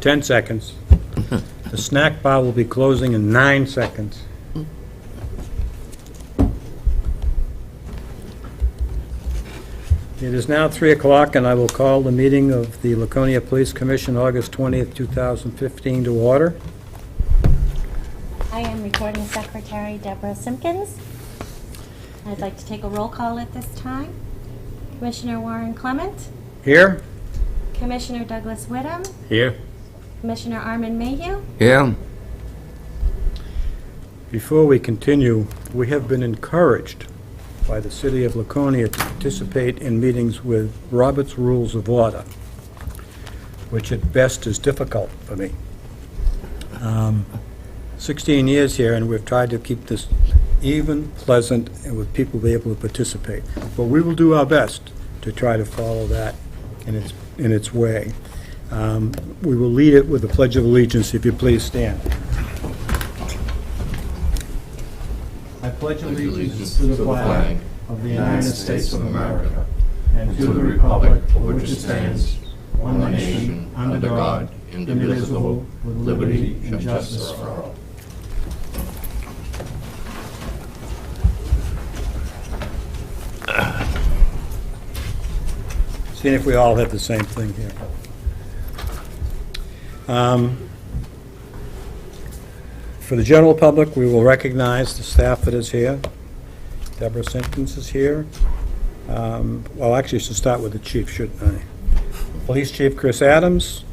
10 seconds. The snack bar will be closing in 9 seconds. It is now 3 o'clock, and I will call the meeting of the Laconia Police Commission, August 20th, 2015, to order. I am Recording Secretary Deborah Simpkins. I'd like to take a roll call at this time. Commissioner Warren Clement, Here? Commissioner Douglas Whittam, Here. Commissioner Armin Mayhew. Yeah. Before we continue, we have been encouraged by the City of Laconia to participate in meetings with Robert's Rules of Order, which at best is difficult for me. 16 years here, and we've tried to keep this even, pleasant, and with people be able to participate. But we will do our best to try to follow that in its way. We will lead it with the Pledge of Allegiance, if you please stand. I pledge allegiance to the flag of the United States of America and to the republic for which it stands, one nation, under God, indivisible, with liberty and justice for all. Seeing if we all have the same thing here. For the general public, we will recognize the staff that is here. Deborah Simpkins is here. Well, actually, I should start with the chief, shouldn't I? Police Chief Chris Adams,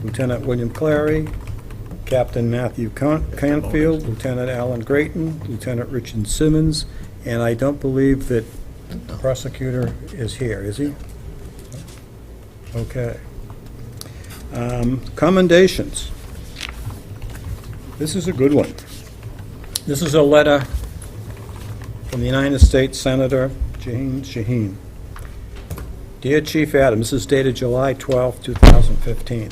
Lieutenant William Clary, Captain Matthew Canfield, Lieutenant Alan Grayton, Lieutenant Richard Simmons, and I don't believe that the prosecutor is here, is he? Okay. Commendations. This is a good one. This is a letter from the United States Senator Jane Shaheen. Dear Chief Adams, this is dated July 12, 2015.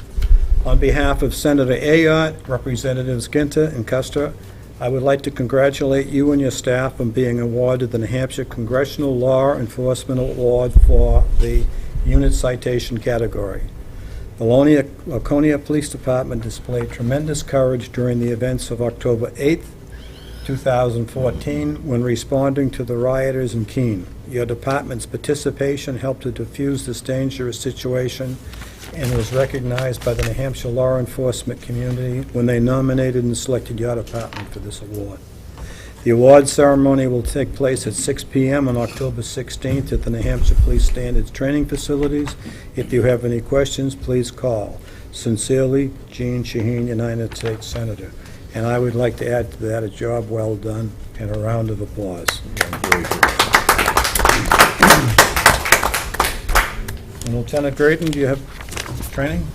On behalf of Senator Ayotte, Representatives Ginter and Custer, I would like to congratulate you and your staff on being awarded the New Hampshire Congressional Law Enforcement Award for the Unit Citation category. The Laconia Police Department displayed tremendous courage during the events of October 8th, 2014, when responding to the rioters in Keene. Your department's participation helped to defuse this dangerous situation and was recognized by the New Hampshire law enforcement community when they nominated and selected your department for this award. The award ceremony will take place at 6 p.m. on October 16th at the New Hampshire Police Standards Training Facilities. If you have any questions, please call. Sincerely, Gene Shaheen, United States Senator. And I would like to add to that a job well done and a round of applause. And Lieutenant Grayton, do you have training?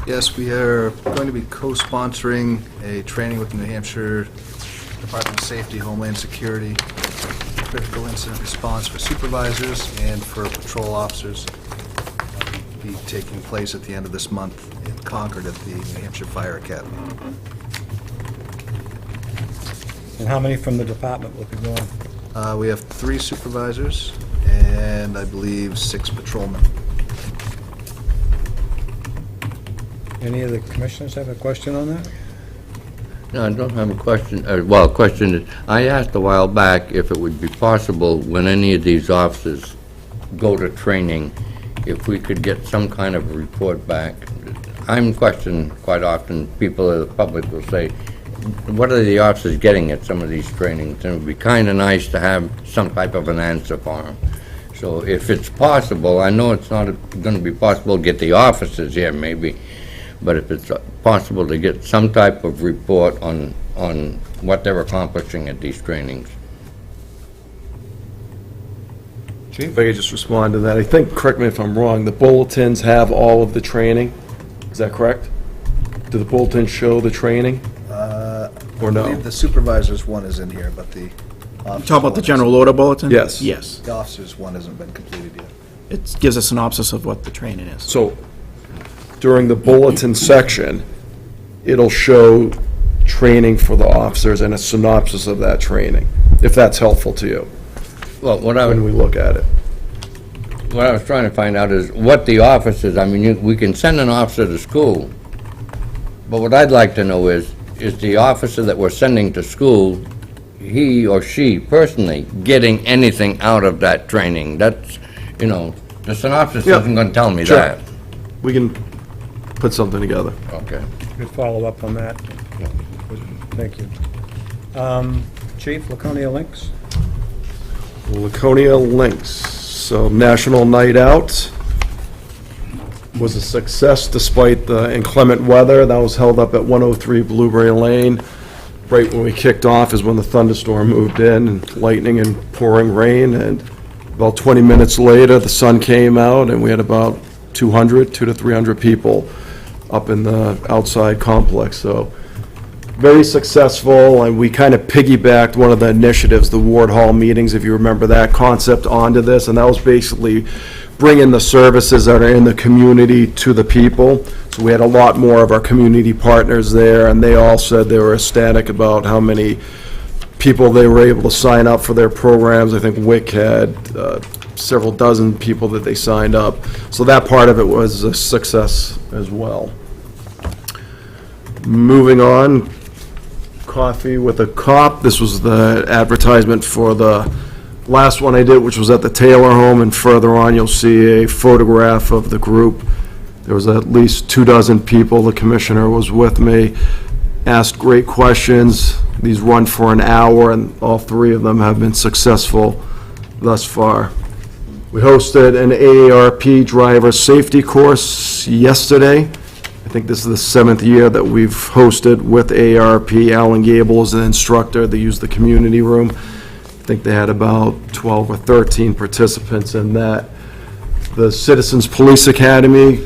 Yes, we are going to be co-sponsoring a training with the New Hampshire Department of Safety, Homeland Security, critical incident response for supervisors and for patrol officers. It'll be taking place at the end of this month in Concord at the New Hampshire Fire Academy. And how many from the department will be going? We have 3 supervisors and I believe 6 patrolmen. Any of the commissioners have a question on that? No, I don't have a question. Question is, I asked a while back if it would be possible when any of these officers go to training, if we could get some kind of report back. I'm questioned quite often. People of the public will say, what are the officers getting at some of these trainings? And it would be kind of nice to have some type of an answer for them. So if it's possible, I know it's not going to be possible to get the officers here maybe, but if it's possible to get some type of report on what they're accomplishing at these trainings. Chief? If I could just respond to that. I think, correct me if I'm wrong, the bulletins have all of the training. Is that correct? Do the bulletins show the training? Or I no? believe the supervisors one is in here, but the officers Talk about the one general order bulletin? Yes. Yes. the officers one hasn't been completed yet. It gives a synopsis of what the training is. So during the bulletin section, it'll show training for the officers and a synopsis of that training, if that's helpful to you Well, what I when we would, look at it. what I was trying to find out is what the officers, I mean, we can send an officer to school, but what I'd like to know is the officer that we're sending to school, he or she personally getting anything out of that training? That's, the synopsis Yeah. isn't going to tell me Sure. that. We can put something together. Okay. Good follow-up on that. Thank you. Chief, Laconia Links? Laconia Links. So National Night Out was a success despite the inclement weather. That was held up at 103 Blueberry Lane. Right when we kicked off is when the thunderstorm moved in, and lightning and pouring rain, and about 20 minutes later, the sun came out, and we had about 200 to 300 people up in the outside complex. So very successful, and we kind of piggybacked one of the initiatives, the Ward Hall meetings, if you remember that concept, onto this, and that was basically bringing the services that are in the community to the people. So we had a lot more of our community partners there, and they all said they were ecstatic about how many people they were able to sign up for their programs. I think WIC had several dozen people that they signed up. So that part of it was a success as well. Moving on, Coffee with a Cop. This was the advertisement for the last one I did, which was at the Taylor home, and further on you'll see a photograph of the group. There was at least 24 people. The commissioner was with me, asked great questions. These run for an hour, and all 3 of them have been successful thus far. We hosted an AARP driver safety course yesterday. I think this is the 7th year that we've hosted with AARP. Alan Gable is an instructor. They use the community room. I think they had about 12 or 13 participants in that. The Citizens Police Academy,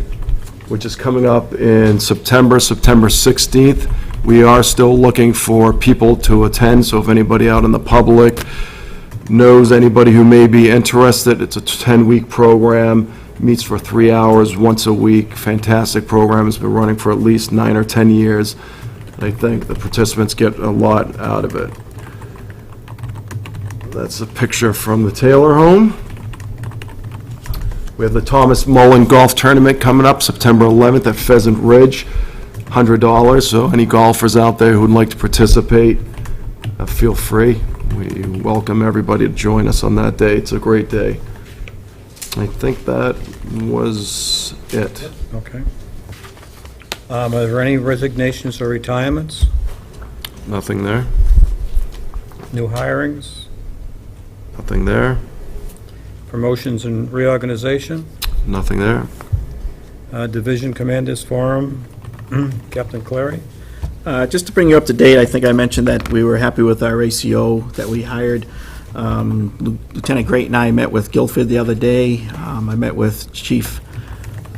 which is coming up in September 16th. We are still looking for people to attend, so if anybody out in the public knows anybody who may be interested, it's a 10-week program, meets for 3 hours once a week. Fantastic program. It's been running for at least 9 or 10 years. I think the participants get a lot out of it. That's a picture from the Taylor home. We have the Thomas Mullen Golf Tournament coming up September 11th at Pheasant Ridge. $100, so any golfers out there who'd like to participate, feel free. We welcome everybody to join us on that day. It's a great day. I think that was it. Okay. Are there any resignations or retirements? Nothing there. New hirings? Nothing there. Promotions and reorganization? Nothing there. Division Commanders Forum? Captain Clary? Just to bring you up to date, I think I mentioned that we were happy with our ACO that we hired. Lieutenant Great and I met with Guilford the other day. I met with Chief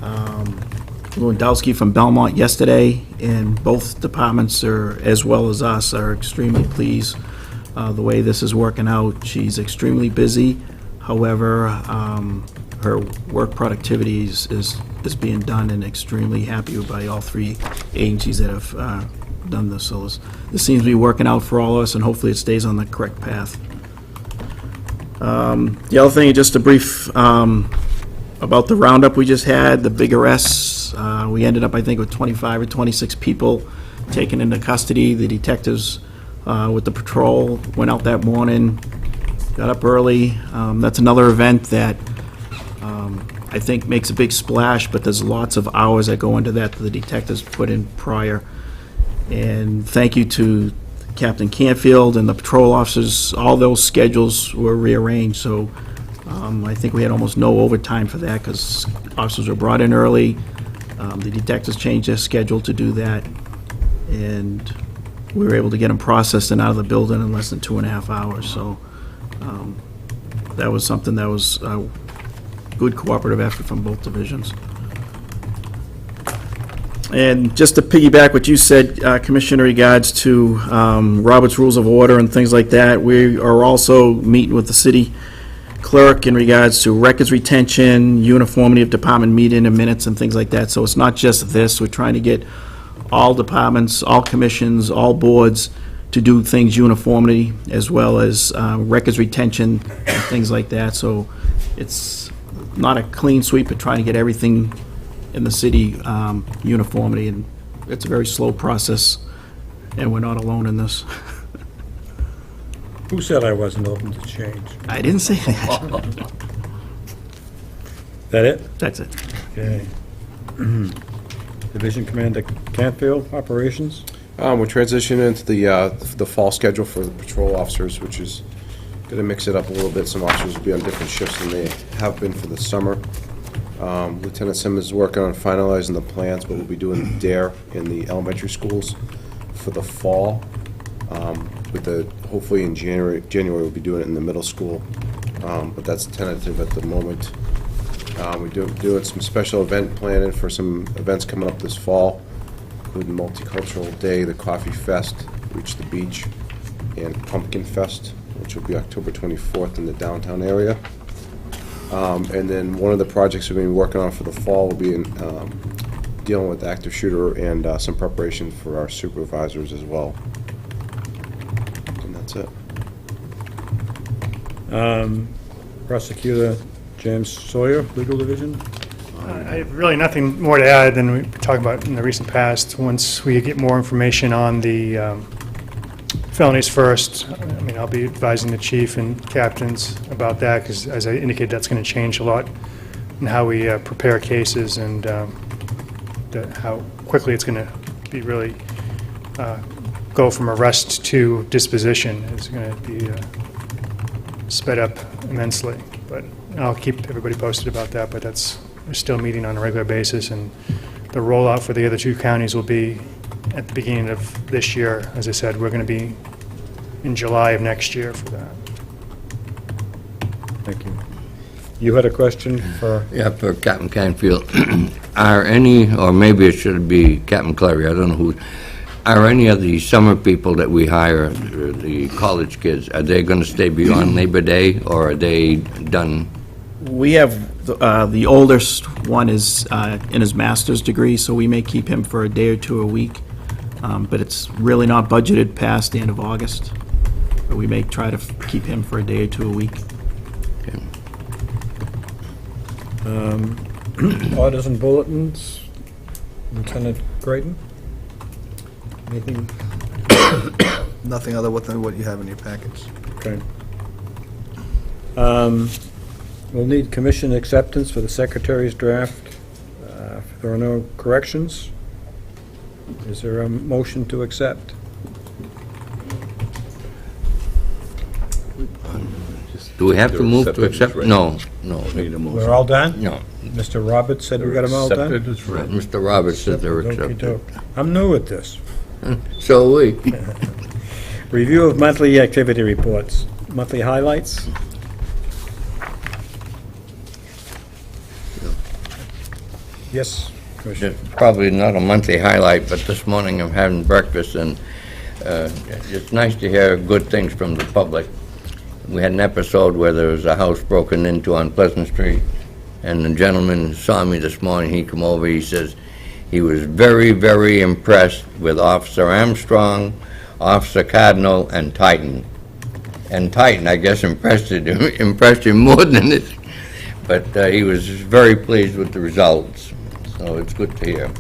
Lewandowski from Belmont yesterday, and both departments, as well as us, are extremely pleased the way this is working out. She's extremely busy. However, her work productivity is being done, and extremely happy by all 3 agencies that have done this. So this seems to be working out for all of us, and hopefully it stays on the correct path. The other thing, just a brief about the roundup we just had, the big arrests. We ended up, I think, with 25 or 26 people taken into custody. The detectives with the patrol went out that morning, got up early. That's another event that I think makes a big splash, but there's lots of hours that go into that the detectives put in prior. And thank you to Captain Canfield and the patrol officers. All those schedules were rearranged, so I think we had almost no overtime for that because officers were brought in early. The detectives changed their schedule to do that, and we were able to get them processed and out of the building in less than 2.5 hours. So that was something that was a good cooperative effort from both divisions. And just to piggyback what you said, Commissioner, in regards to Robert's Rules of Order and things like that, we are also meeting with the city clerk in regards to records retention, uniformity of department meeting and minutes and things like that. So it's not just this. We're trying to get all departments, all commissions, all boards to do things uniformly, as well as records retention and things like that. So it's not a clean sweep, but trying to get everything in the city uniformity, and it's a very slow process, and we're not alone in this. Who said I wasn't open to change? I didn't say that. That it? That's it. Okay. Division Commander Canfield, Operations? We're transitioning into the fall schedule for the patrol officers, which is going to mix it up a little bit. Some officers will be on different shifts than they have been for the summer. Lieutenant Simmons is working on finalizing the plans, but we'll be doing DARE in the elementary schools for the fall. Hopefully in January we'll be doing it in the middle school, but that's tentative at the moment. We're doing some special event planning for some events coming up this fall, including Multicultural Day, the Coffee Fest, Reach the Beach, and Pumpkin Fest, which will be October 24th in the downtown area. And then one of the projects we've been working on for the fall will be dealing with active shooter and some preparation for our supervisors as well. And that's it. Prosecutor James Sawyer, Legal Division? I have really nothing more to add than we talked about in the recent past. Once we get more information on the felonies first, I mean, I'll be advising the chief and captains about that, because as I indicated, that's going to change a lot in how we prepare cases, and how quickly it's going to be really go from arrest to disposition is going to be sped up immensely. But I'll keep everybody posted about that, but we're still meeting on a regular basis, and the rollout for the other two counties will be at the beginning of this year. As I said, we're going to be in July of next year for that. Thank you. You had a question for? Yeah, for Captain Canfield. Are any, or maybe it should be Captain Clary, I don't know who, are any of the summer people that we hire, the college kids, are they going to stay beyond Labor Day, or are they done? We have, the oldest one is in his master's degree, so we may keep him for a day or two a week, but it's really not budgeted past the end of August. But we may try to keep him for a day or two a week. Orders and bulletins, Lieutenant Graydon? Anything? Nothing other than what you have in your package. Okay. We'll need commission acceptance for the secretary's draft. If there are no corrections, is there a motion to accept? Do we have to move to accept? No, no. We're all done? No. Mr. Roberts said we got them all done? Mr. Roberts said they're accepted. Okey-doke. I'm new at this. So we. Review of monthly activity reports, monthly highlights. Yes, Commissioner. It's probably not a monthly highlight, but this morning I'm having breakfast, and it's nice to hear good things from the public. We had an episode where there was a house broken into on Pleasant Street, and the gentleman saw me this morning. He come over, he says he was very, very impressed with Officer Armstrong, Officer Cardinal, and Titan. And Titan, I guess, impressed him more than it. But he was very pleased with the results, so it's good to hear.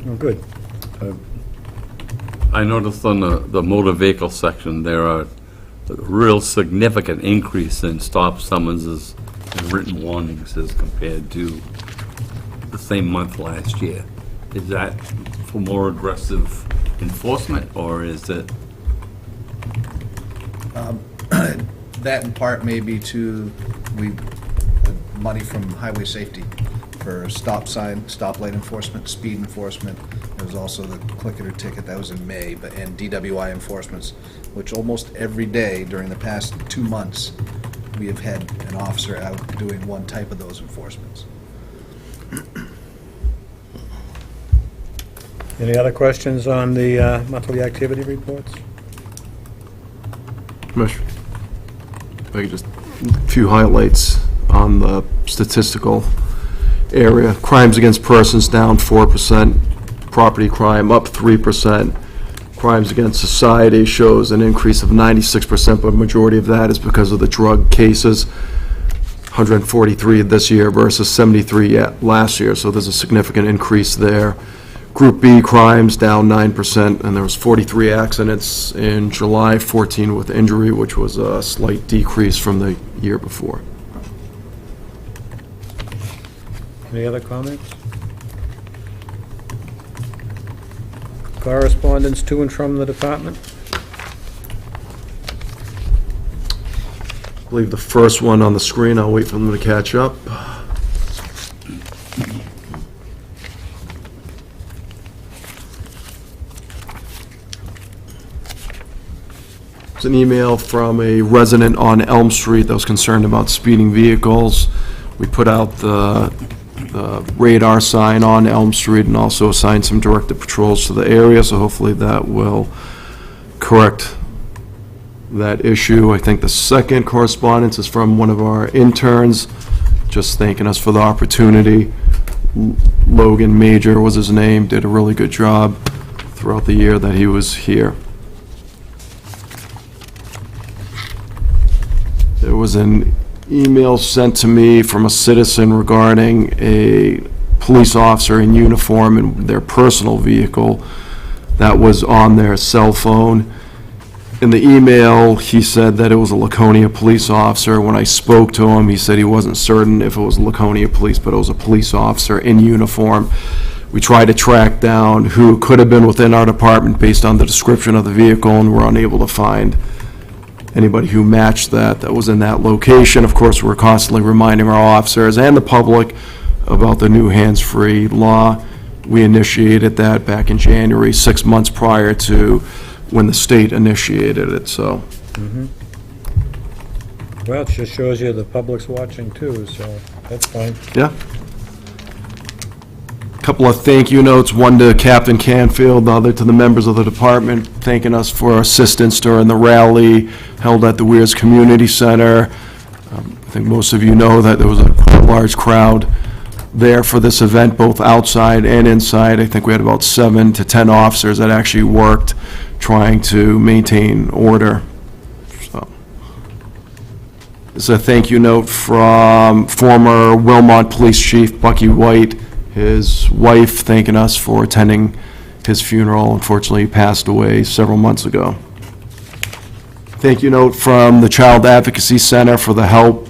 Oh, good. I noticed on the motor vehicle section, there are a real significant increase in stop summonses and written warnings as compared to the same month last year. Is that for more aggressive enforcement, or is it? That in part may be to money from highway safety for stop sign, stoplight enforcement, speed enforcement. There was also the clicker ticket that was in May, and DWI enforcements, which almost every day during the past 2 months, we have had an officer out doing one type of those enforcements. Any other questions on the monthly activity reports? Commissioner, if I could just, a few highlights on the statistical area. Crimes against persons down 4%, property crime up 3%. Crimes against society shows an increase of 96%, but a majority of that is because of the drug cases. 143 this year versus 73 last year, so there's a significant increase there. Group B crimes down 9%, and there was 43 accidents in July, 14 with injury, which was a slight decrease from the year before. Any other comments? Correspondence to and from the department? I believe the first one on the screen, I'll wait for them to catch up. It's an email from a resident on Elm Street that was concerned about speeding vehicles. We put out the radar sign on Elm Street and also assigned some directed patrols to the area, so hopefully that will correct that issue. I think the second correspondence is from one of our interns, just thanking us for the opportunity. Logan Major was his name, did a really good job throughout the year that he was here. There was an email sent to me from a citizen regarding a police officer in uniform in their personal vehicle that was on their cell phone. In the email, he said that it was a Laconia police officer. When I spoke to him, he said he wasn't certain if it was Laconia police, but it was a police officer in uniform. We tried to track down who could have been within our department based on the description of the vehicle, and were unable to find anybody who matched that was in that location. Of course, we're constantly reminding our officers and the public about the new hands-free law. We initiated that back in January, 6 months prior to when the state initiated it, so. Well, it just shows you the public's watching too, so that's fine. Yeah. Couple of thank you notes, one to Captain Canfield, the other to the members of the department, thanking us for assistance during the rally held at the Weirs Community Center. I think most of you know that there was a quite large crowd there for this event, both outside and inside. I think we had about 7 to 10 officers that actually worked trying to maintain order. So, this is a thank you note from former Wilmot Police Chief Bucky White, his wife thanking us for attending his funeral. Unfortunately, he passed away several months ago. Thank you note from the Child Advocacy Center for the help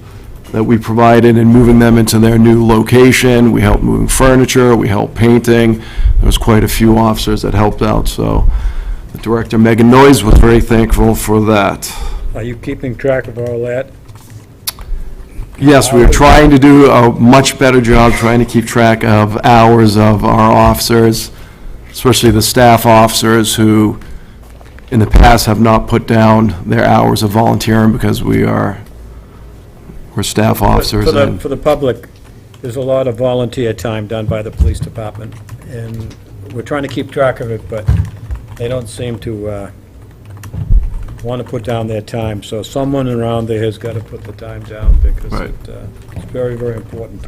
that we provided in moving them into their new location. We helped moving furniture, we helped painting. There was quite a few officers that helped out, so the director, Megan Noyes, was very thankful for that. Are you keeping track of all that? Yes, we are trying to do a much better job trying to keep track of hours of our officers, especially the staff officers who in the past have not put down their hours of volunteering because we're staff officers. For the public, there's a lot of volunteer time done by the police department, and we're trying to keep track of it, but they don't seem to want to put down their time, so someone around there has got to put the time down, because Right. it's very, very important.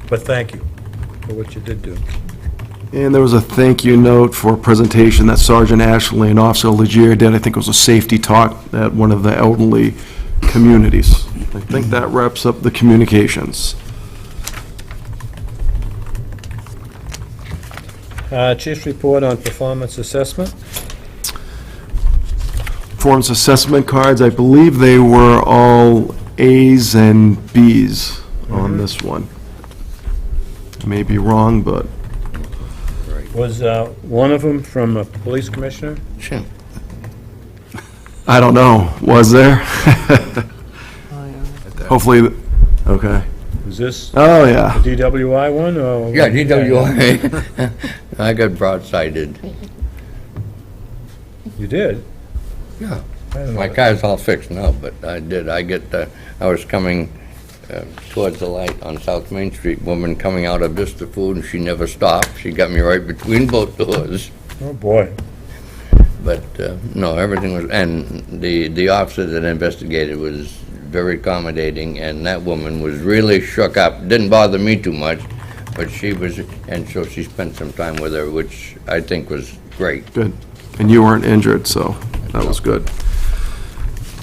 But thank you for what you did do. And there was a thank you note for a presentation that Sergeant Ashley and Officer Legier did. I think it was a safety talk at one of the elderly communities. I think that wraps up the communications. Chief's report on performance assessment. Performance assessment cards, I believe they were all A's and B's on this one. I may be wrong, but Was one of them from a police commissioner? Sure. I don't know. Was there? Hopefully, okay. Is this Oh, yeah. the DWI one, or? Yeah, DWI. I got broadsided. You did? Yeah. I don't know. My car's all fixed now, but I did. I was coming towards the light on South Main Street, woman coming out of Vista Food, and she never stopped. She got me right between both doors. Oh, boy. But, no, everything was, and the officer that investigated was very accommodating, and that woman was really shook up. Didn't bother me too much, but she was, and so she spent some time with her, which I think was great. Good. And you weren't injured, so that was good.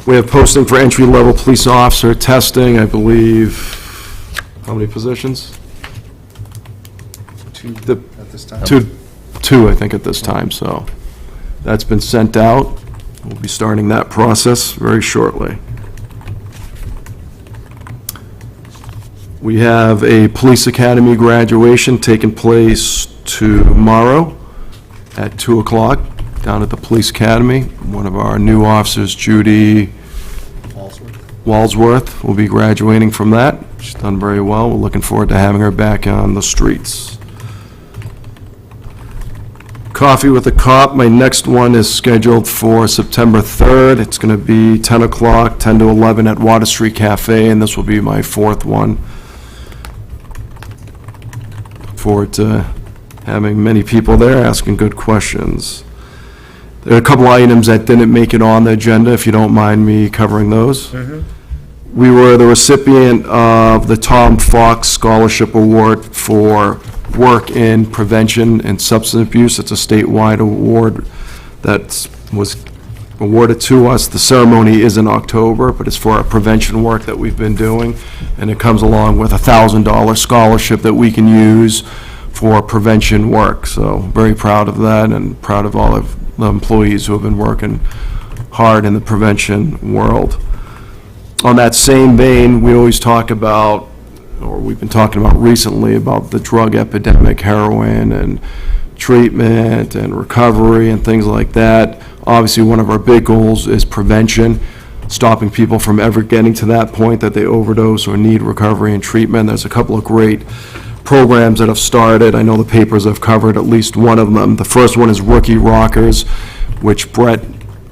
We have posting for entry-level police officer testing, I believe, how many positions? Two The- at this time. Two, I think, at this time, so that's been sent out. We'll be starting that process very shortly. We have a police academy graduation taking place tomorrow at 2 o'clock down at the police academy. One of our new officers, Judy Walsworth, will be graduating from that. She's done very well. We're looking forward to having her back on the streets. Coffee with a Cop, my next one is scheduled for September 3rd. It's going to be 10 o'clock, 10 to 11 at Water Street Cafe, and this will be my fourth one. Look forward to having many people there asking good questions. There are a couple items that didn't make it on the agenda, if you don't mind me covering those. We were the recipient of the Tom Fox Scholarship Award for work in prevention and substance abuse. It's a statewide award that was awarded to us. The ceremony is in October, but it's for our prevention work that we've been doing, and it comes along with a $1,000 scholarship that we can use for prevention work. So very proud of that, and proud of all of the employees who have been working hard in the prevention world. On that same vein, we always talk about, or we've been talking about recently, about the drug epidemic, heroin and treatment and recovery and things like that. Obviously, one of our big goals is prevention, stopping people from ever getting to that point that they overdose or need recovery and treatment. There's a couple of great programs that have started. I know the papers have covered at least one of them. The first one is Rookie Rockers, which Brett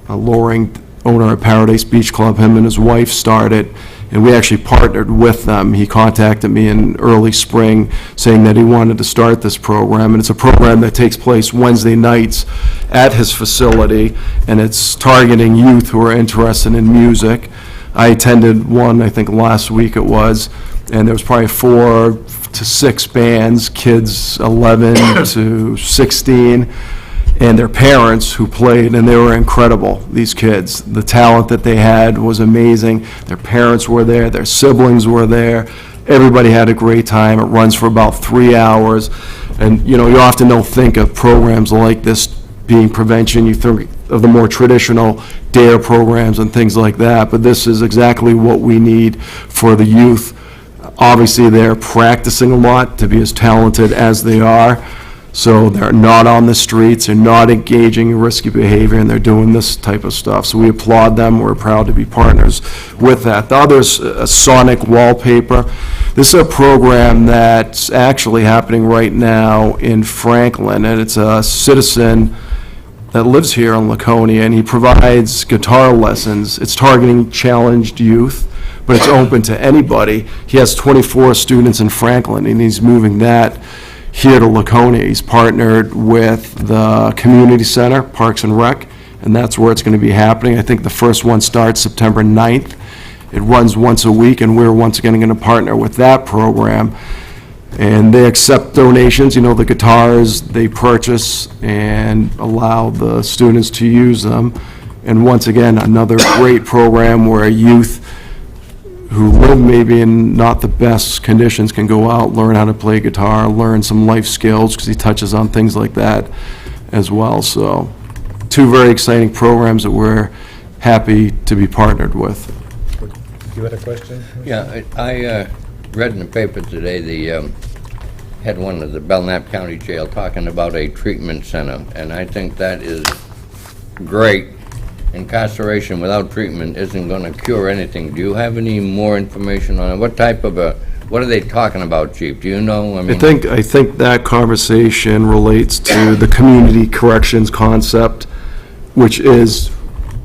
Loring, owner of Paradise Beach Club, him and his wife started, and we actually partnered with them. He contacted me in early spring saying that he wanted to start this program, and it's a program that takes place Wednesday nights at his facility, and it's targeting youth who are interested in music. I attended one, I think last week it was, and there was probably 4 to 6 bands, kids 11 to 16, and their parents who played, and they were incredible, these kids. The talent that they had was amazing. Their parents were there, their siblings were there. Everybody had a great time. It runs for about 3 hours. And, you often don't think of programs like this being prevention. You think of the more traditional DARE programs and things like that, but this is exactly what we need for the youth. Obviously, they're practicing a lot to be as talented as they are. So they're not on the streets, they're not engaging in risky behavior, and they're doing this type of stuff. So we applaud them, we're proud to be partners with that. The other is Sonic Wallpaper. This is a program that's actually happening right now in Franklin, and it's a citizen that lives here in Laconia, and he provides guitar lessons. It's targeting challenged youth, but it's open to anybody. He has 24 students in Franklin, and he's moving that here to Laconia. He's partnered with the community center, Parks and Rec, and that's where it's going to be happening. I think the first one starts September 9th. It runs once a week, and we're once again going to partner with that program. And they accept donations, the guitars they purchase, and allow the students to use them. And once again, another great program where youth who live maybe in not the best conditions can go out, learn how to play guitar, learn some life skills, because he touches on things like that as well. So 2 very exciting programs that we're happy to be partnered with. You had a question? Yeah, I read in the paper today, the head one of the Belknap County Jail talking about a treatment center, and I think that is great. Incarceration without treatment isn't going to cure anything. Do you have any more information on it? What type of what are they talking about, Chief? Do you know? I think that conversation relates to the community corrections concept, which is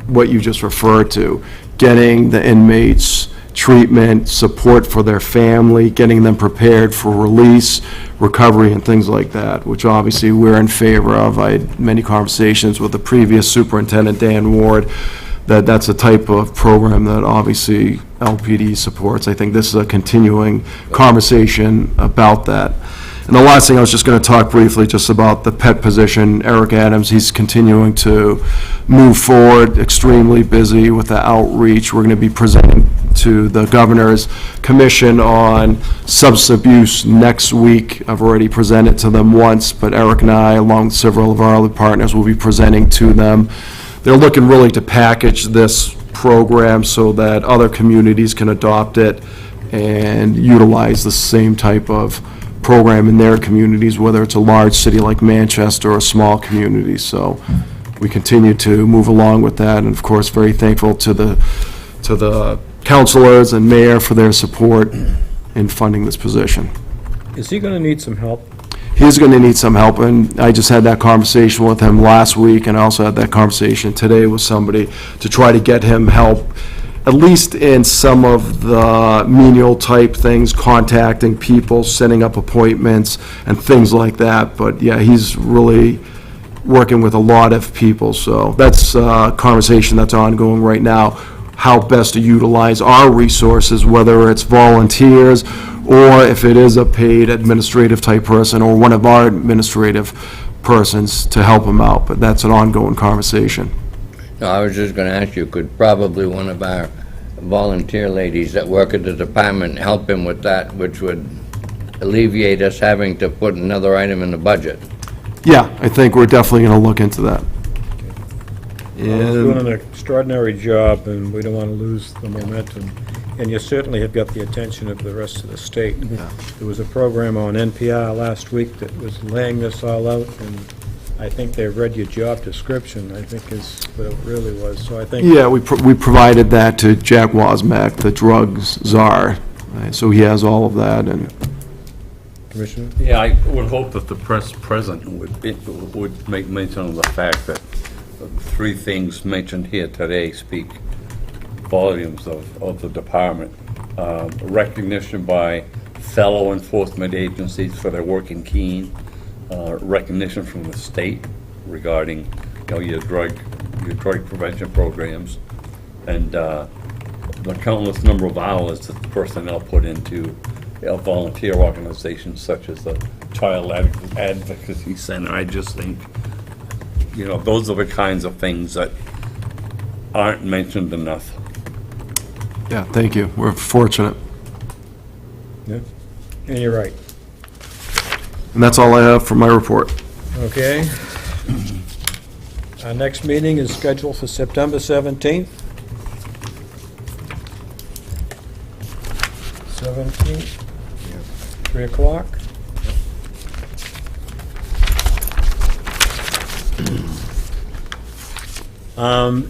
what you just referred to, getting the inmates treatment, support for their family, getting them prepared for release, recovery, and things like that, which obviously we're in favor of. I had many conversations with the previous superintendent, Dan Ward, that's a type of program that obviously LPD supports. I think this is a continuing conversation about that. And the last thing, I was just going to talk briefly just about the pet position. Eric Adams, he's continuing to move forward, extremely busy with the outreach. We're going to be presenting to the Governor's Commission on substance abuse next week. I've already presented to them once, but Eric and I, along with several of our other partners, will be presenting to them. They're looking really to package this program so that other communities can adopt it and utilize the same type of program in their communities, whether it's a large city like Manchester or a small community. So we continue to move along with that, and of course, very thankful to the councilors and mayor for their support in funding this position. Is he going to need some help? He's going to need some help, and I just had that conversation with him last week, and I also had that conversation today with somebody to try to get him help, at least in some of the menial type things, contacting people, setting up appointments, and things like that. But yeah, he's really working with a lot of people, so that's a conversation that's ongoing right now, how best to utilize our resources, whether it's volunteers, or if it is a paid administrative type person, or one of our administrative persons to help him out, but that's an ongoing conversation. No, I was just going to ask you, could probably one of our volunteer ladies that work at the department help him with that, which would alleviate us having to put another item in the budget? Yeah, I think we're definitely going to look into that. He's doing an And extraordinary job, and we don't want to lose the momentum. And you certainly have got the attention of the rest of the state. There was a program on NPR last week that was laying this all out, and I think they read your job description, I think is what it really was. So I think, yeah, we provided that to Jack Wozmak, the drugs czar, so he has all of that, and Commissioner? Yeah, I would hope that the press present would make mention of the fact that the three things mentioned here today speak volumes of the department. Recognition by fellow enforcement agencies for their work in Keene, recognition from the state regarding, your drug prevention programs, and the countless number of hours that the personnel put into volunteer organizations such as the Child Advocacy Center. I just think, those are the kinds of things that aren't mentioned enough. yeah, thank you. We're fortunate. Yeah, and you're right. And that's all I have for my report. Okay. Our next meeting is scheduled for September 17th. 17th, 3 o'clock.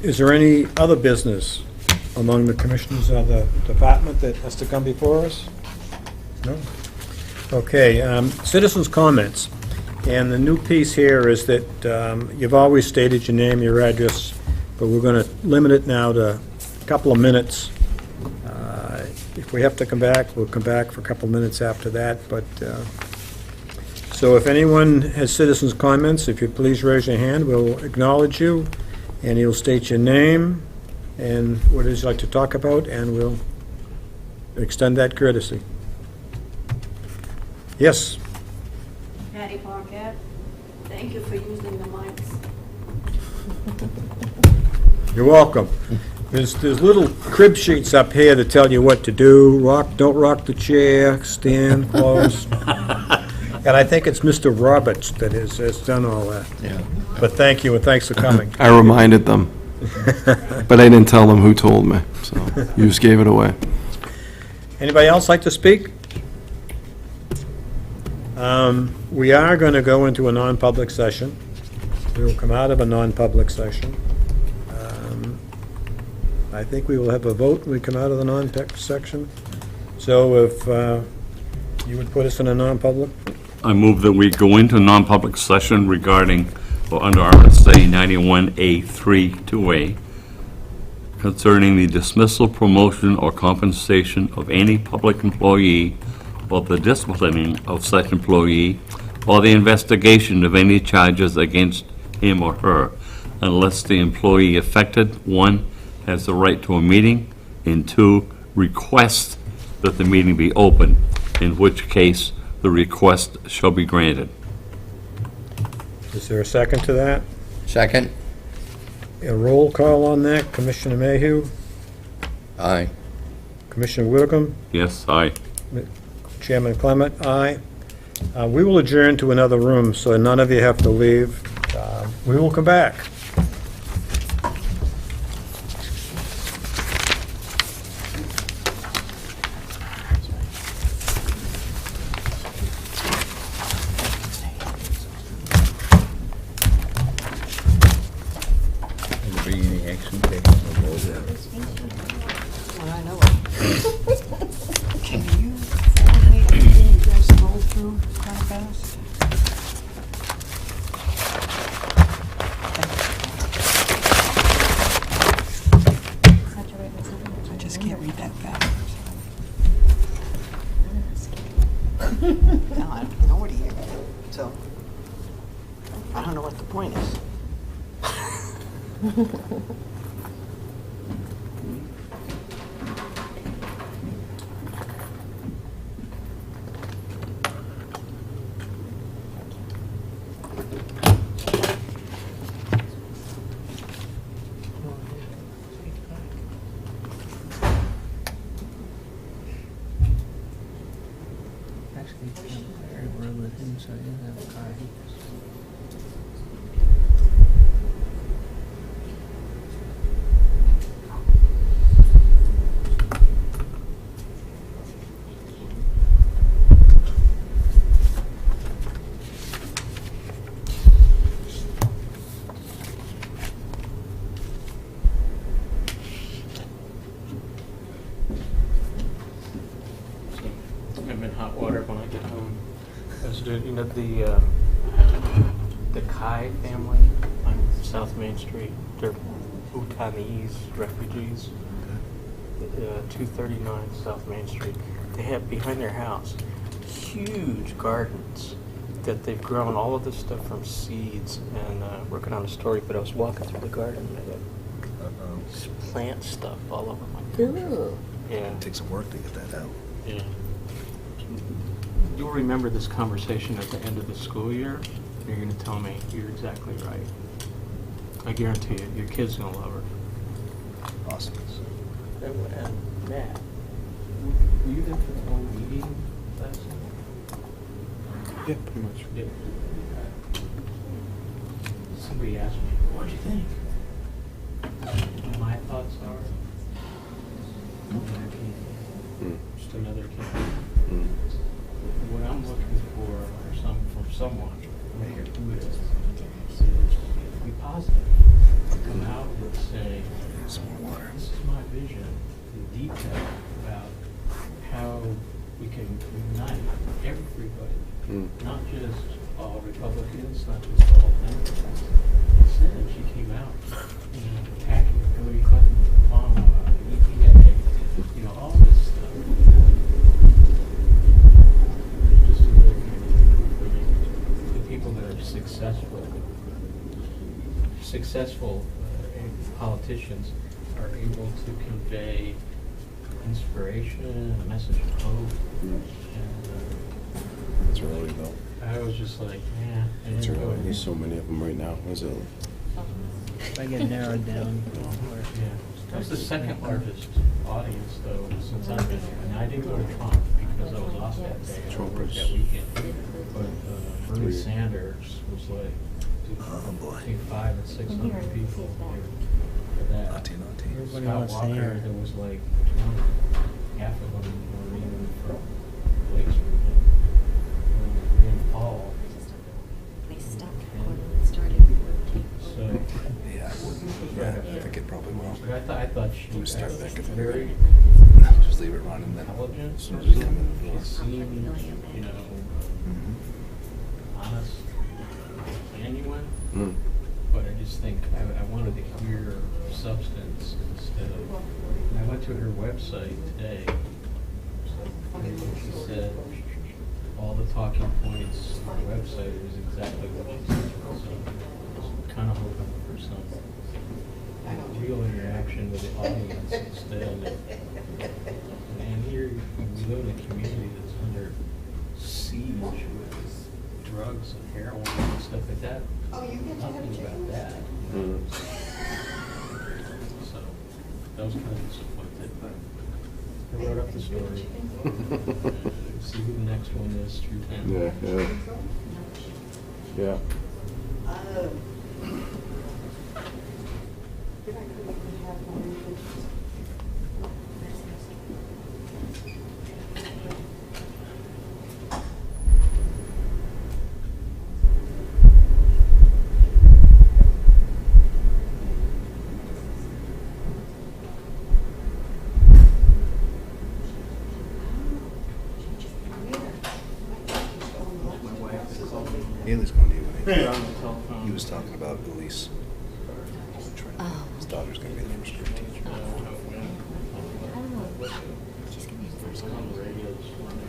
Is there any other business among the commissioners of the department that has to come before us? No? Okay, citizens' comments. And the new piece here is that you've always stated your name, your address, but we're going to limit it now to a couple of minutes. If we have to come back, we'll come back for a couple of minutes after that, but, so if anyone has citizens' comments, if you please raise your hand, we'll acknowledge you, and you'll state your name and what it is you'd like to talk about, and we'll extend that courtesy. Yes? Patty Parkett, thank you for using the mics. You're welcome. There's little crib sheets up here that tell you what to do. Don't rock the chair, stand close. And I think it's Mr. Roberts that has done all that. Yeah. But thank you, and thanks for coming. I reminded them, but I didn't tell them who told me, so you just gave it away. Anybody else like to speak? We are going to go into a non-public session. We will come out of a non-public session. I think we will have a vote when we come out of the non-tech section. So if you would put us in a non-public? I move that we go into non-public session regarding, or under RSA 91A3-2A, concerning the dismissal, promotion, or compensation of any public employee, or the disciplining of such employee, or the investigation of any charges against him or her, unless the employee affected, 1, has the right to a meeting, and 2, requests that the meeting be open, in which case the request shall be granted. Is there a second to that? Second? A roll call on that. Commissioner Mayhew, Aye. Commissioner Whitcomb, Yes, aye. Chairman Clement, aye. We will adjourn to another room, so none of you have to leave. We will come back. I know it. Can you make everything you guys go through kind of fast? I just can't read that fast. No, I don't know what he is. So, I don't know what the point is. I'm in hot water when I get home. I was doing, the Kai family on South Main Street. They're Bhutanese refugees. 239 South Main Street. They have behind their house huge gardens that they've grown all of this stuff from seeds and working on a story. But I was walking through the garden and I got this plant stuff all over my foot. Yeah. Take some work to get that out. Yeah. You'll remember this conversation at the end of the school year. You're going to tell me you're exactly right. I guarantee you, your kid's going to love her. Awesome. And Matt, were you there for the whole meeting last night? Yeah, pretty much. Yeah. Somebody asked me, what'd you think? My thoughts are, another kid. Just another kid. What I'm looking for from someone who is be positive. Come out and say, this is my vision in detail about how we can unite everybody, not just all Republicans, not just all Democrats. Instead, she came out, attacking Hillary Clinton, Obama, EPA, all this stuff. Just another kind of the people that are successful politicians are able to convey inspiration, a message of hope. That's really though. I was just like, yeah. That's really, there's so many of them right now. Was it? If I get narrowed down. Yeah. That was the second largest audience, though, since I've been here. And I didn't go to Trump because I was off that day. I worked that weekend. But Bernie Sanders was like, between 500 and 600 people for that. Everybody Scott wants to Walker, hear. there was like 20, half of them were even from Lake Street. And Paul. They stopped recording and started recording. So. Yeah, I wouldn't. Yeah, I think it probably will. But I thought she was start back at the very Just leave it running then. intelligent. As soon as we come in the door. She seemed, honest, genuine. But I just think I wanted to hear substance instead of. And I went to her website today. And she said all the talking points on the website is exactly what she said. So I was kind of hoping for some real interaction with the audience instead. And here we live in a community that's under siege with drugs and heroin and stuff like that. Nothing about that. So, that was kind of disappointed, but I wrote up the story. See who the next one is through town. Yeah. Haley's going to you. They're on the telephone. He was talking about Elise. His daughter's going to be the first grade teacher. She's gonna be the first On the radio this morning.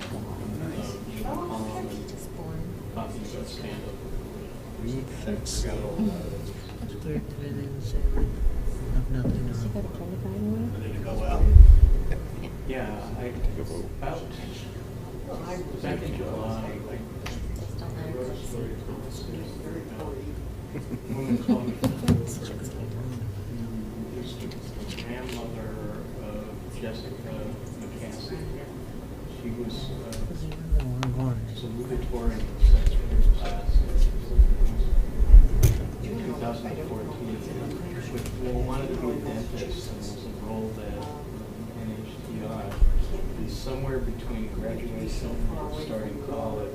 Talking about stand-up. Third division, nothing. Did you go to kindergarten? Yeah, about back in July, They still I have wrote a it. story about a woman called me. Who's the grandmother of Jessica McCaskey. She was salutatory in sex work class in 2014. Wanted to be a dentist and was enrolled at NHTI. And somewhere between graduation and starting college,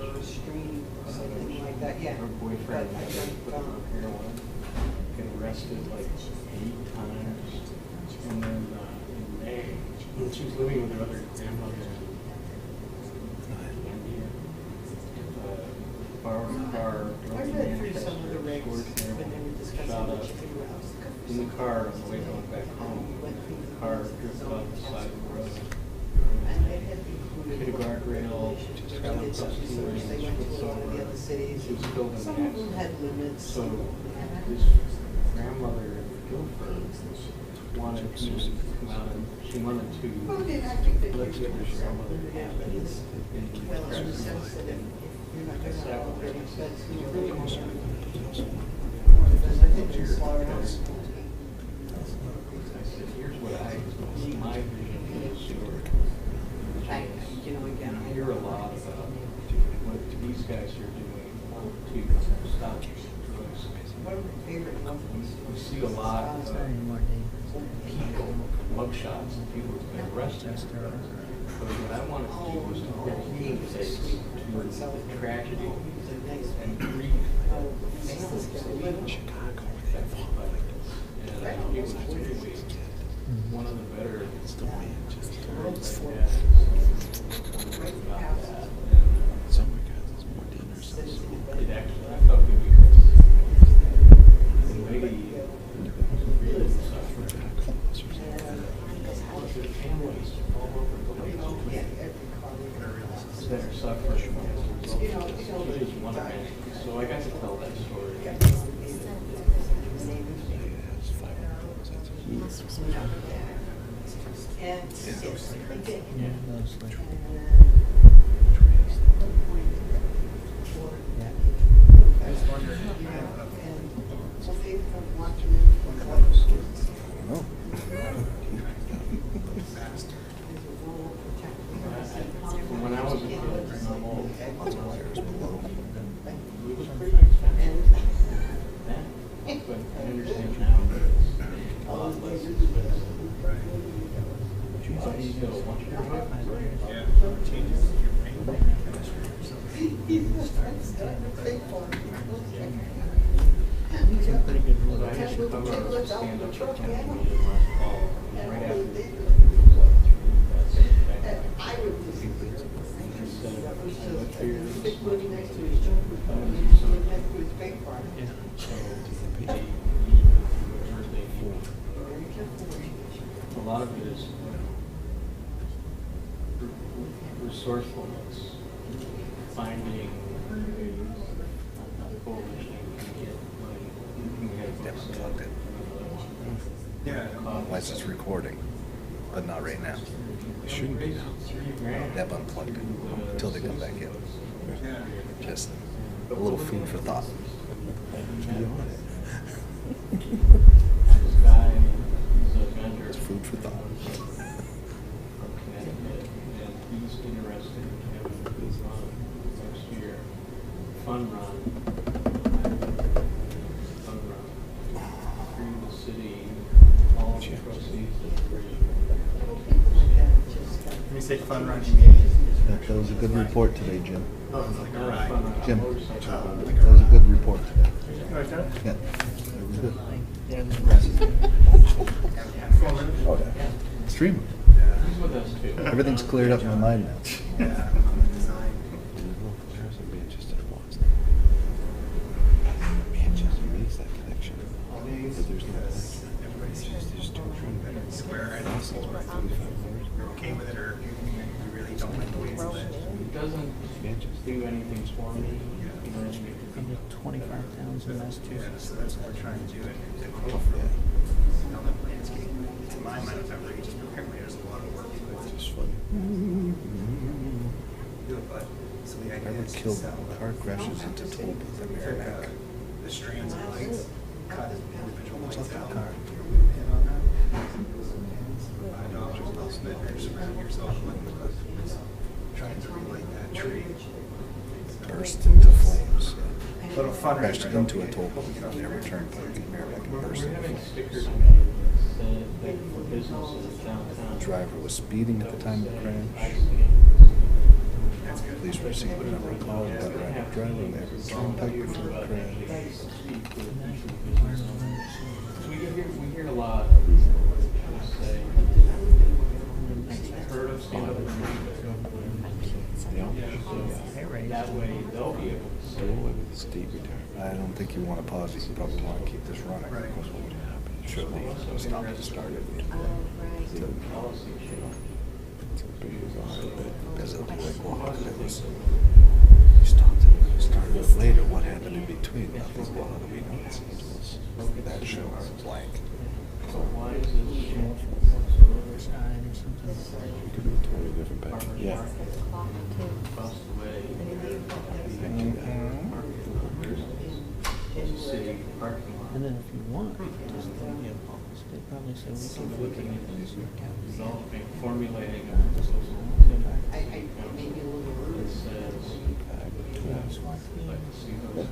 her boyfriend had put her on heroin, got arrested like 8 times, and then in May, she was living with her other grandmother in India. Borrowed a car, drove to Manchester, scored heroin, shot up in the car on the way going back home. The car drifted off the side of the road. Hit a guardrail, traveled across 2 lanes, flipped over. She was killed in the accident. So this grandmother in Guilford wanted to come out and she wanted to let the other grandmother have it in I said, here's what my vision for this story. I hear a lot about what these guys are doing to stop drugs. We see a lot of people, mugshots, and people who've been arrested. But what I wanted to do was to put a human face to the tragedy and grief that families live in Chicago. And it was really one of the better stories I've had about that. It actually, I felt good because the lady really suffered. The families all over the place that are suffering as a result of this. She is one event. So I got to tell that story. When I was a kid, it was pretty expensive then, but I understand now that it's a lot less expensive. Pretty good rule. I used to cover a stand-up for Kennedy last fall, right after the a lot of it is resourcefulness, finding a coalition to get money. We had folks Unless it's recording, but not right now. It shouldn't be now. They have unplugged it until they come back in. Just a little food for thought. It's food for thought. From Connecticut, and he's interested in having a big run next year. Fun run. Through the city, all the proceeds of the bridge. When you say fun run, you mean? That was a good report today, Jim. Jim, that was a good report today. Yeah. It was good. Oh, yeah. Extremely. He's with us too. Everything's cleared up in my mind now. Manchester makes that connection. But there's no Okay with it, or you really don't like the way it's It doesn't do anything for me, you know, Under 25,000 Massachusetts. That's what we're trying to do. To my mind, it's not really just apparently there's a lot of work to it. It's just funny. But, so the I idea would is kill to car crashes into toll booth at Merrimack. the strands of lights, cut individual lights out. car? Surround yourself with trying to relight that tree. Burst into flames. Little fun. Crashed into a toll booth on every turnpike in Merrimack and burst we're into having flames. stickers made that say that for businesses downtown. The driver was speeding at the time of the crash. Police received a number of calls about a rapid driver on every turnpike before the crash. We hear a lot of people say, I heard of some of the that way they'll be able to say. I don't think you want to pause, you probably want to keep this running. Because what would happen? Surely stop and start it. Policy change. Because it'll be like, well, how could it was, you stopped it, started it later, what happened in between? Nothing, well, how do we know? That show was blank. So why is this change? Side or something. It could be a totally different picture. Yeah. Across the way. City parking lot. And then if you want, just leave your policy. They probably say we can Looking at this, developing, formulating a proposal. It says, SWAT team. like to see those.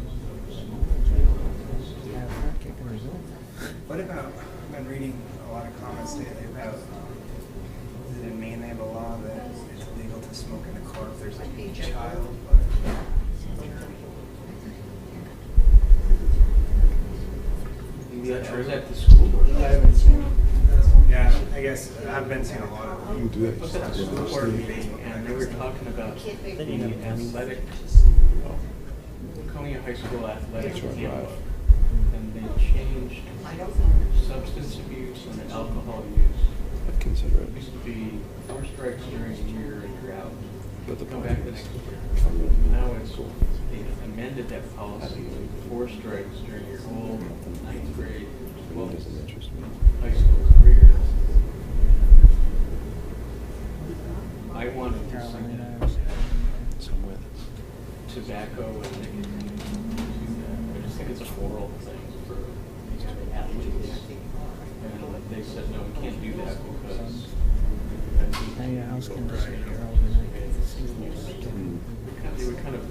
Have her kick her zone. What about, I've been reading a lot of comments lately about, is it in Maine they have a law that it's illegal to smoke in a car if there's like a child, but. Yeah, or is that the school board? I haven't seen, yeah, I guess I've been seeing a lot of. You do that. What's that school board meeting, and they were talking about the athletic, Laconia High School athletic handbook. And they changed substance abuse and alcohol use. I'd consider It it. used to be 4 strikes during the year and you're out. But the Come point back the is, next year. if I'm really Now it's, they amended that policy, 4 strikes during your whole 9th grade, it 12th doesn't interest me. high school career. I wanted to see that Somewhere tobacco and nicotine. I just think it's a moral thing for athletes. And they said, no, we can't do that because. Now your house can disappear overnight. They were kind of,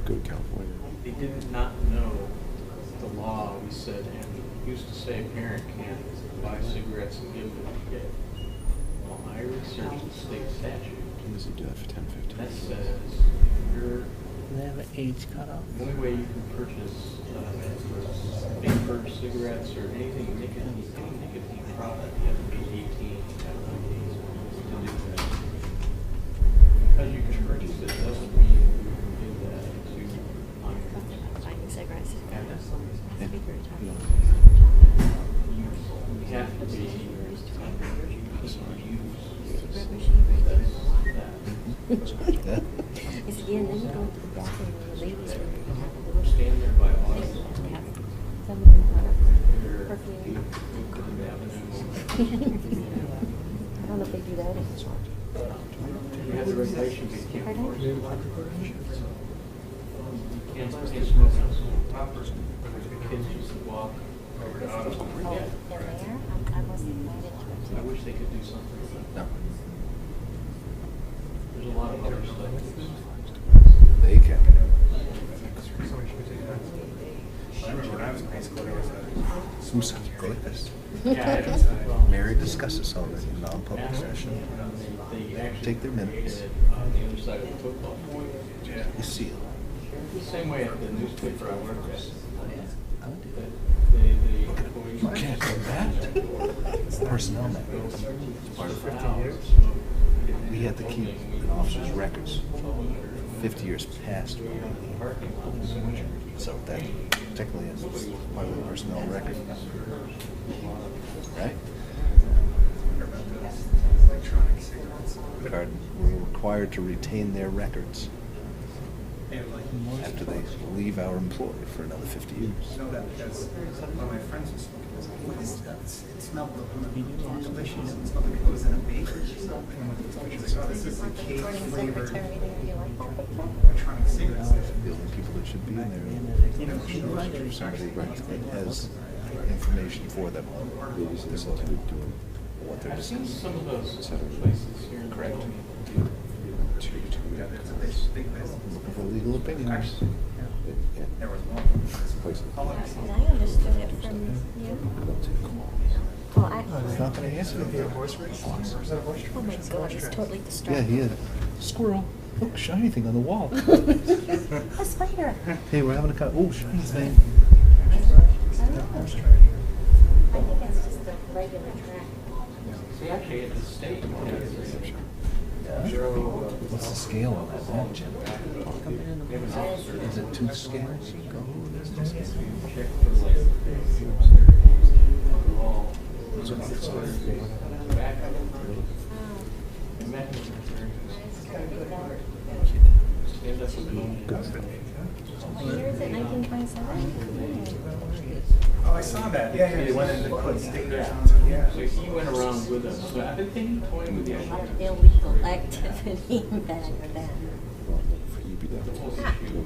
Go to California. they did not know the law. We said, and we used to say a parent can't buy cigarettes and give them to a kid. Well, I researched the state statute. Does he do that for 10, 15 That years? says you're, Do they have an age cutoff? the only way you can purchase vapor, cigarettes, or anything nicotine, any nicotine product, you have to be 18, to do that. Because you can purchase it doesn't mean you can give that to minors. Buying cigarettes. You have to be use. Is again, then you go to the bathroom in the ladies' room. Stand there by Have auto. someone You're perfume. Euclid Avenue. I don't know if they do that. You have the regulation, but you can't Pardon? enforce it. Can't smoke outside. The kids used to walk over to Autumn. Oh, they're there? I wasn't invited to I it. wish they could do something with that. There's a lot of other stuff. They can. When I was in high school, there was a Go like this. Yeah, Mary discusses all this in non-public session. they actually Take their minutes. created on the other side of the football field. You see it. Same way at the newspaper I worked at. You can't do that. It's personnel matters. Part of 50 years. We had to keep an officer's records. 50 years past. So that technically is part of the personnel record. Right? electronic cigarettes. We're required to retain their records And like, after they leave our employ for another 50 years. I know that because one of my friends was smoking. I was like, what is that? It smelled delicious. It smelled like it was in a bakery or something. He's like, oh, this is the cake Recording flavored secretary there, you like that picture? electronic cigarettes. The only people that should be in there You know, she knows are somebody that has information for them. They're supposed to be doing what they're I've seen discussing. some of those places here in Correct. Laconia. Yeah, it's a big business. Looking for legal opinions. Actually, Yeah. there was one. Places. Because I understood it from you. Well, I, He's not gonna answer Is it a it. horse race? Or is that a horse oh my God, he's totally Yeah, distracted. he is. Squirrel. Look, shiny thing on the wall. A spider. Hey, we're having a oh, shiny thing. I don't know. I think it's just a regular track. See, actually, at the state, What's the scale on that map, Jim? Is it 2 scales? check for like, all, back up. Imagine stand up with What year is it, 1927? Oh, I saw that. Yeah, yeah. They went in to put stickers on it. Yeah. So he went around with us. So I've been thinking, toying with the A lot of idea. illegal activity back then. The whole issue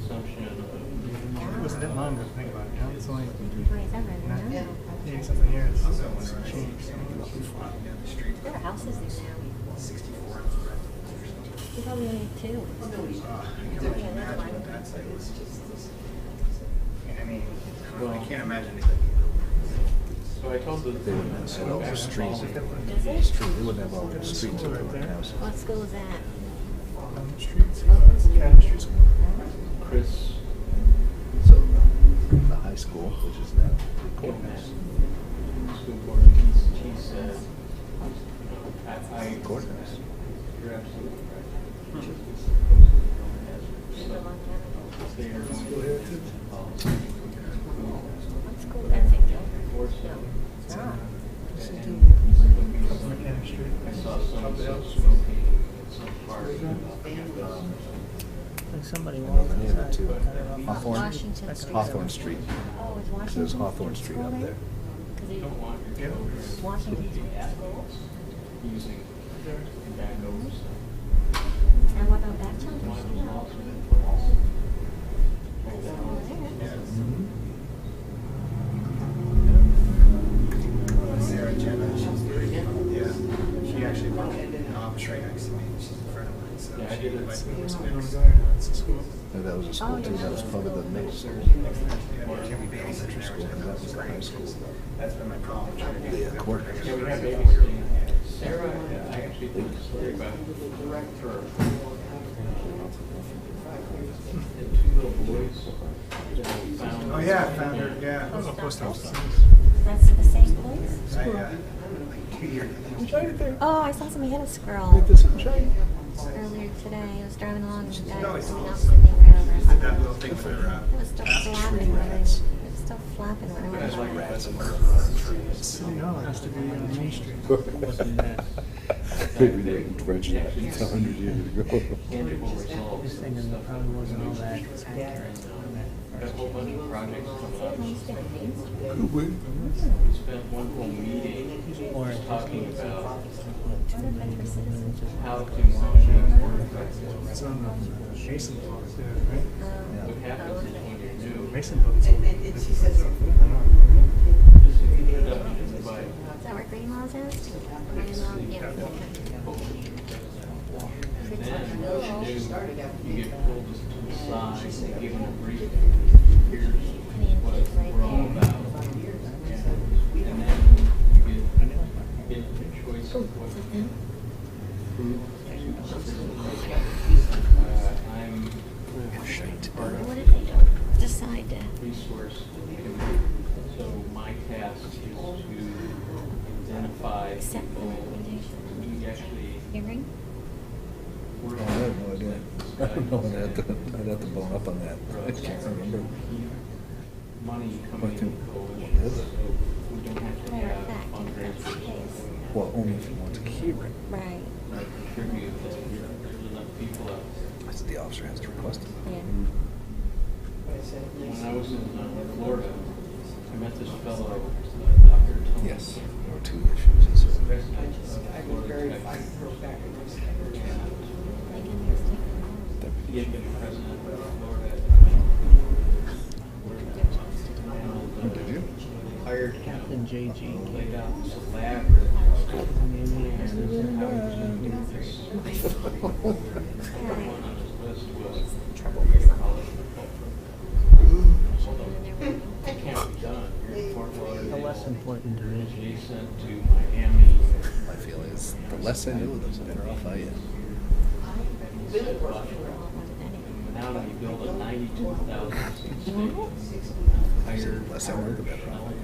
assumption It wasn't that long ago, think about it. You know? It's only 27, no? 80 something years. It's changed. Down the street. There are houses there now. 64. You probably only have 2. I can't imagine what that's like. I mean, I can't imagine it. So I told the. They wouldn't have set all the streets. Is it? They wouldn't have all the streets in the house. What school is that? Streets. Academy Street School. Chris. So the high school, which is now the courthouse. School board, he said, I. Courthouse. You're absolutely right. It's a long time ago. They are going to. What school is that? No, it's not. Academy Street. I saw some smoking in some park. Like somebody I know walked the name of it outside. too. cut it off. Hawthorne? Washington Street. Hawthorne Street. Oh, is Washington? There's Hawthorne Street up there. Because You don't want your children Washington Street School. using tobacco or stuff. And what about that children's One of school? them also been put also. That's all there. Sarah Jenna, she's pretty good. Yeah. She actually worked right next to me. She's a friend of mine. So Yeah, I she did it. invited me to next. It's a school. No, that was a school too. That was probably the middle school. Yeah, Jimmy babysitting there, which That was the high school. that's been my problem trying to get. The courthouse. Yeah, we have babysitting. Sarah, I actually think the story about her. The 2 little boys that we found. Oh, yeah, I found her, yeah. Post office. That's the same place? Like 2 years. Oh, I saw somebody hit a squirrel earlier today. I was driving along and the guy was coming out Sydney Road. Did that little thing for It was still flapping when it was still flapping when I was City Hall has to be on Main Street. Wasn't that Maybe they dredged that 100 years ago. Tangible results. this thing and it probably wasn't all that accurate. Got a whole bunch of projects coming up. nice different names. We spent one whole meeting Or talking about how to function. It's on the Mason book, right? What happens is when you're new, Mason book's. Is that where Greenwell's is? Greenwell, yeah. then you get pulled to the side, given a brief, here's what we're all about. And then you get the choice of what you do. I'm part of What did they decide to? resource committee. So my task is to identify Accept the people recommendation. who actually Hearing? work I have no idea. I don't know, I'd have to bone up on that. I can't remember. money coming in coalition, so we don't have to Matter of have fact, if that's the fundraisers. case. Well, only if you want to hear it. Right, Contribute that there's enough people out. That's what the officer has to request it. yeah. When I was in Florida, I met this fellow, Dr. Tony. Yes, there were two issues. President of Florida Tech. And he had been president of Florida. Did you? Hired him, Captain JG. laid out this elaborate plan on how he was going to do this. One on his list was college football program. Although it can't be done. You're in Fort The Lauderdale, less important division. adjacent to Miami. My feeling is, the less I knew, the better off I am. Now you build a 92,000 seat stadium. Hired The less I know, the better off I am.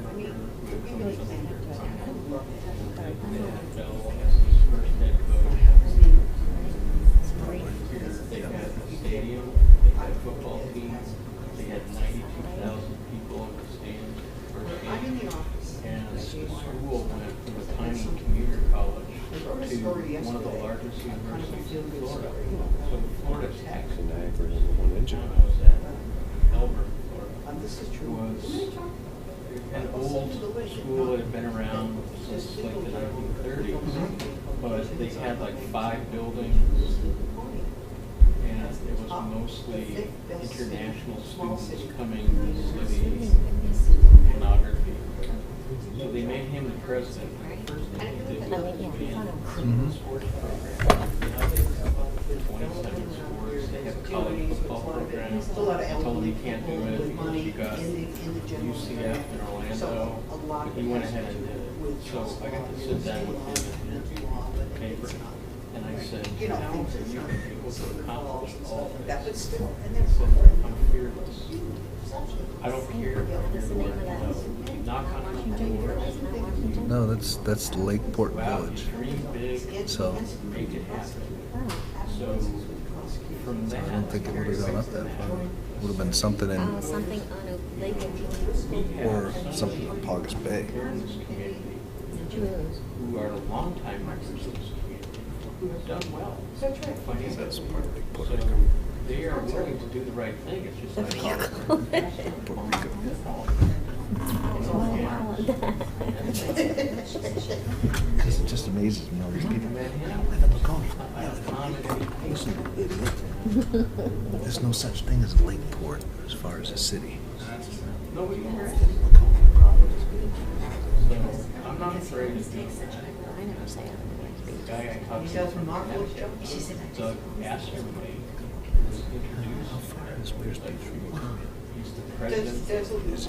NFL as his first head coach. They had a stadium, they had a football team, they had 92,000 people in the stands first game. And the school went from a tiny commuter college to one of the largest universities in Florida. So Florida Tech, when I was at Elbert, Florida, was an old school that had been around since like the 1930s, but they had like 5 buildings, and it was mostly international students coming to study pornography. So they made him the president. First thing he did was put in the sports program. Now they have 27 sports. They have a college football program. I told him he can't do it because you got UCF in Orlando. But he went ahead and did it. So I got to sit down with him and the paper. And I said, you know, you can be able to accomplish all of this. He said, I'm fearless. I don't care. What's the name of that? Knock on the door. No, that's Lakeport Village. Dream big. So, Make it happen. So from I that. don't think it would have gone up that far. Would have been something in, Oh, something on a lake. or something in Paugus Bay. Here in this community, who are longtime members of this community, who have done well financially. That's part of Lakeport. So they are willing to do the right thing. It's just like Puerto Rico. It just amazes me, all these people. I live in Laconia. I live in Laconia. Listen, you idiot. There's no such thing as Lakeport as far as a city. nobody cares. So I'm not afraid to do that. The guy I talked to from Doug Astorway was introduced. Where's Beach from Laconia? He's the president of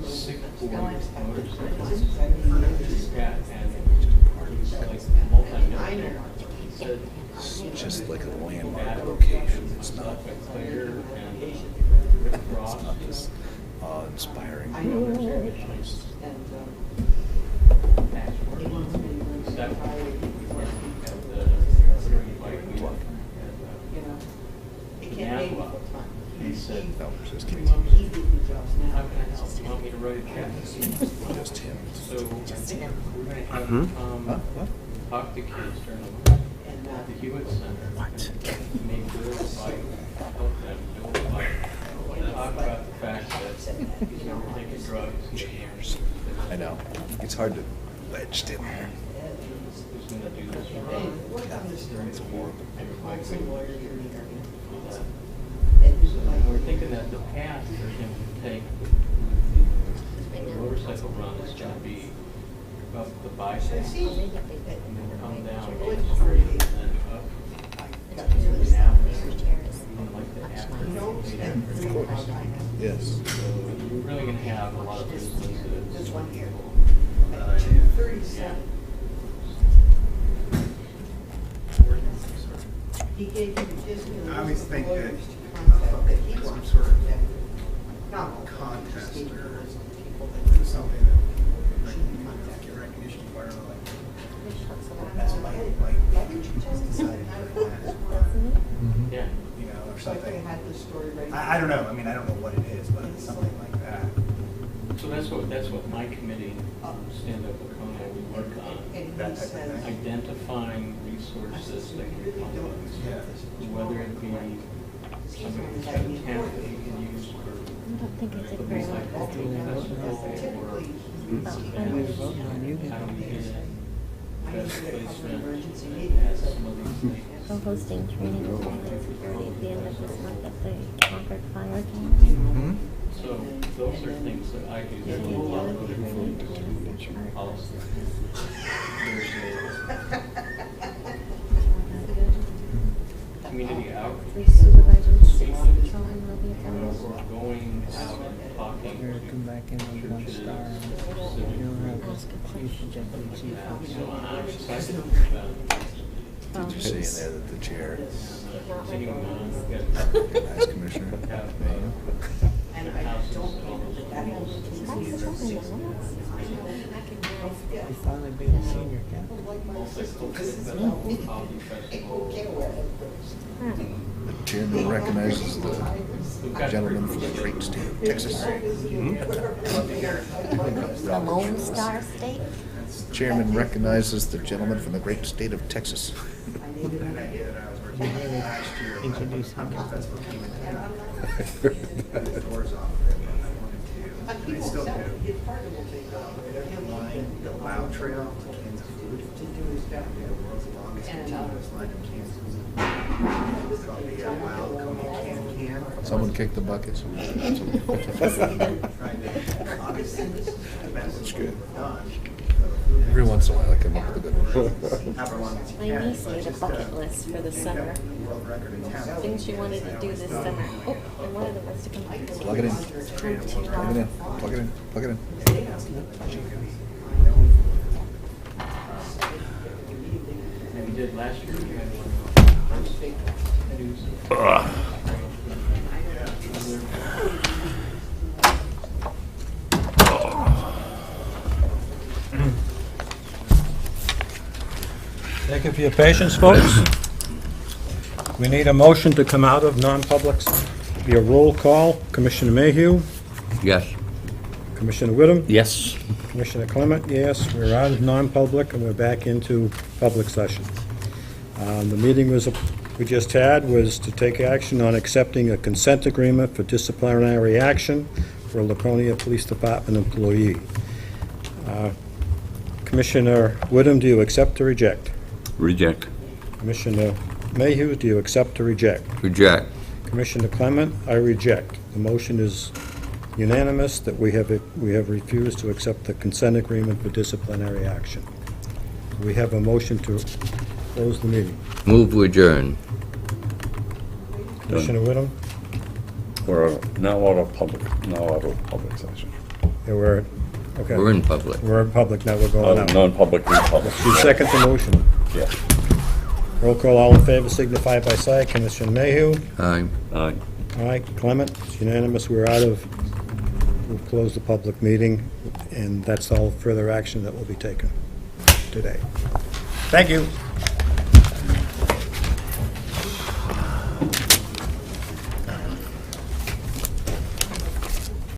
Sick Boys Motorcycles. Yeah, and he's like multi-millionaire. He said It's just like a that landmark location. It's not, stuff at Claire and Rick Ross. it's not this awe-inspiring. He said, No, just kidding. how can I help? You want me to write a check? Just him. So we're gonna have What? talk to kids during the at the Hewitt Center. What? Make good advice, help them build a life. Talk about the fact that taking drugs. I know. It's hard to wedge in there. There's was gonna do this for we're thinking that the path for him to take the motorcycle run is gonna be up the bicycle, and then come down Main Street, and then up the avenue, and like the after. Yes. So you're really gonna have a lot of businesses. This one here. Yeah. He gave you just. I always think that he some wants. sort of Not contest or people that something that like, you might get recognition for, or like, that's like, you just decided for that, Yeah. you know, or Like they something. had the story ready. I don't know, I mean, I don't know what it is, but it's something like that. So that's what my committee, Stand Up Laconia, we work on, And he That type of says. thing. identifying resources that can come up, Yeah. whether it be somebody's got a tent that you can use for I don't think I did very well. cultural festival, or Typically, events. How do we get best placement emergency that meeting. has some of these things? Co-hosting training with Homeland Security at the end of this month at the Concord Fire Academy. Mm-hmm. So those are things that I do. There's a lot of other things to policy. There's a community outreach. 3 supervisors, 6 children will be attending. We're going out and talking You're gonna come back in to with 1 churches. star. You'll have a chief and deputy chief. So I'm excited about Well, Did you see in there that the chair, sitting on, vice commissioner, have And I houses don't and all think those that rules. You finally be a senior captain. Holiday festival. the chairman recognizes the gentleman from the great state of Texas. the Lone Star State. Chairman recognizes the gentleman from the great state of Texas. You really introduce him. Festival came in town. The doors off of it, and I wanted to, and I still do, line the Wow Trail to Kansas Food. The world's longest continuous line of Kansas food. It's called the Wow Laconia Can. Someone kicked the buckets. Trying to, obviously, that's good. done. Every once in a while, I come up with a good one. However long as you My can. niece made a bucket list for the summer. World record in town. Things she wanted to do this summer. Oh, and one of them was to come to Plug it in. Plug it in. Plug it in. Plug it in. And we did last year, we had one. News. Thank you for your patience, folks. We need a motion to come out of non-publics. Be a roll call. Commissioner Mayhew, Yes. Commissioner Whittam, Yes. Commissioner Clement, yes. We're out of non-public and we're back into public session. The meeting we just had was to take action on accepting a consent agreement for disciplinary action for a Laconia Police Department employee. Commissioner Whittam, do you accept or reject? Reject. Commissioner Mayhew, do you accept or reject? Reject. Commissioner Clement, I reject. The motion is unanimous that we have refused to accept the consent agreement for disciplinary action. We have a motion to close the meeting. Move to adjourn. Commissioner Whittam? We're now out of public session. Yeah, we're, okay. We're in public. We're in public, now we're going out. Non-public, republic. You second the motion. Yeah. Roll call, all in favor signify by side. Commissioner Mayhew? Aye. Aye. All right, Clement, it's unanimous, we've closed the public meeting, and that's all further action that will be taken today. Thank you.